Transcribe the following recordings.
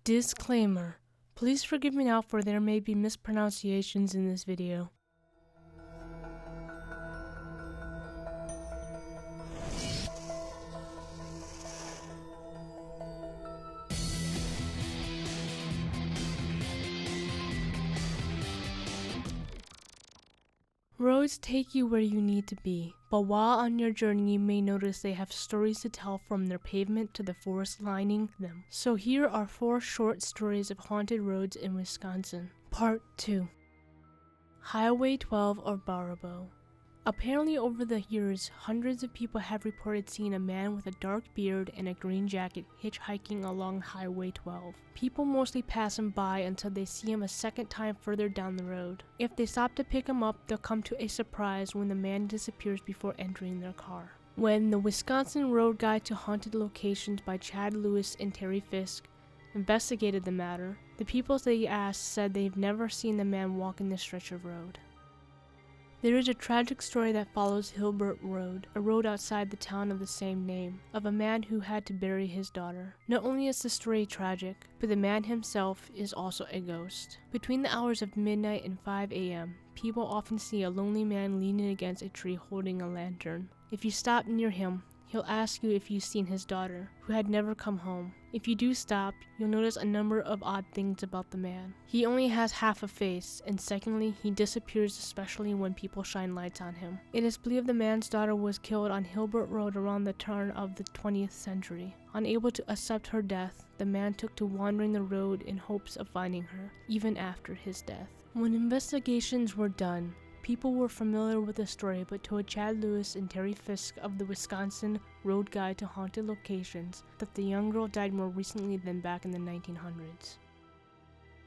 Disclaimer. Please forgive me now, for there may be mispronunciations in this video. Roads take you where you need to be, but while on your journey you may notice they have stories to tell, from their pavement to the forest lining them. So here are 4 short stories of haunted roads in Wisconsin. Part 2. Highway 12 or Borrowbow. Apparently over the years, hundreds of people have reported seeing a man with a dark beard and a green jacket hitchhiking along Highway 12. People mostly pass him by until they see him a second time further down the road. If they stop to pick him up, they'll come to a surprise when the man disappears before entering their car. When the Wisconsin Road Guide to Haunted Locations by Chad Lewis and Terry Fisk investigated the matter, the people they asked said they've never seen the man walking this stretch of road. There is a tragic story that follows Lbert Road, a road outside the town of the same name, of a man who had to bury his daughter. Not only is the story tragic, but the man himself is also a ghost. Between the hours of midnight and 5 a.m., people often see a lonely man leaning against a tree holding a lantern. If you stop near him, he'll ask you if you've seen his daughter, who had never come home. If you do stop, you'll notice a number of odd things about the man. He only has half a face, and secondly, he disappears especially when people shine lights on him. It is believed the man's daughter was killed on Lbert Road around the turn of the 20th century. Unable to accept her death, the man took to wandering the road in hopes of finding her, even after his death. When investigations were done, people were familiar with the story but told Chad Lewis and Terry Fisk of the Wisconsin Road Guide to Haunted Locations that the young girl died more recently than back in the 1900s.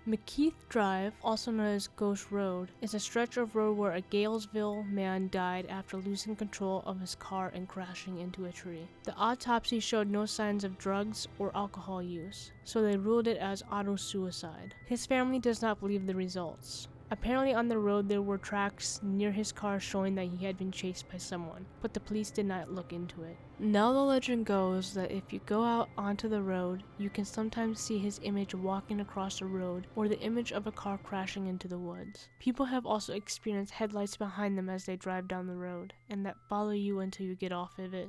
McKeith Drive, also known as Ghost Road, is a stretch of road where a Galesville man died after losing control of his car and crashing into a tree. The autopsy showed no signs of drugs or alcohol use, so they ruled it as auto-suicide. His family does not believe the results. Apparently on the road there were tracks near his car showing that he had been chased by someone, but the police did not look into it. Now the legend goes that if you go out onto the road, you can sometimes see his image walking across the road, or the image of a car crashing into the woods. People have also experienced headlights behind them as they drive down the road, and that follow you until you get off of it.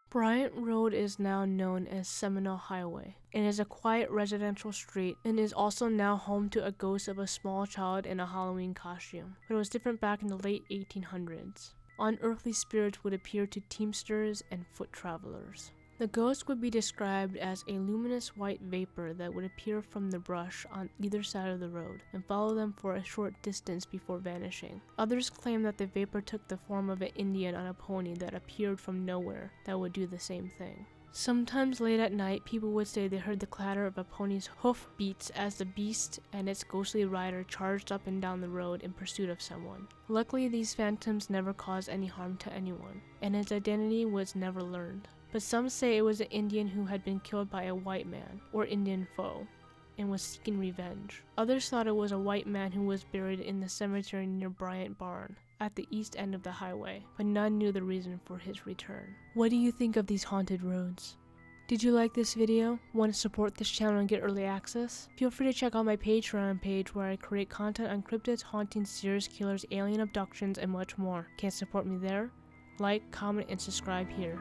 Bryant Road is now known as Seminole Highway and is a quiet residential street, and is also now home to a ghost of a small child in a Halloween costume, but it was different back in the late 1800s. Unearthly spirits would appear to teamsters and foot travelers. The ghost would be described as a luminous white vapor that would appear from the brush on either side of the road and follow them for a short distance before vanishing. Others claim that the vapor took the form of an Indian on a pony that appeared from nowhere that would do the same thing. Sometimes late at night, people would say they heard the clatter of a pony's hoof beats as the beast and its ghostly rider charged up and down the road in pursuit of someone. Luckily, these phantoms never caused any harm to anyone, and its identity was never learned. But some say it was an Indian who had been killed by a white man, or Indian foe, and was seeking revenge. Others thought it was a white man who was buried in the cemetery near Bryant Barn, at the east end of the highway, but none knew the reason for his return. What do you think of these haunted roads? Did you like this video? Want to support this channel and get early access? Feel free to check out my Patreon page where I create content on cryptids, hauntings, serious killers, alien abductions, and much more. Can't support me there? Like, comment, and subscribe here.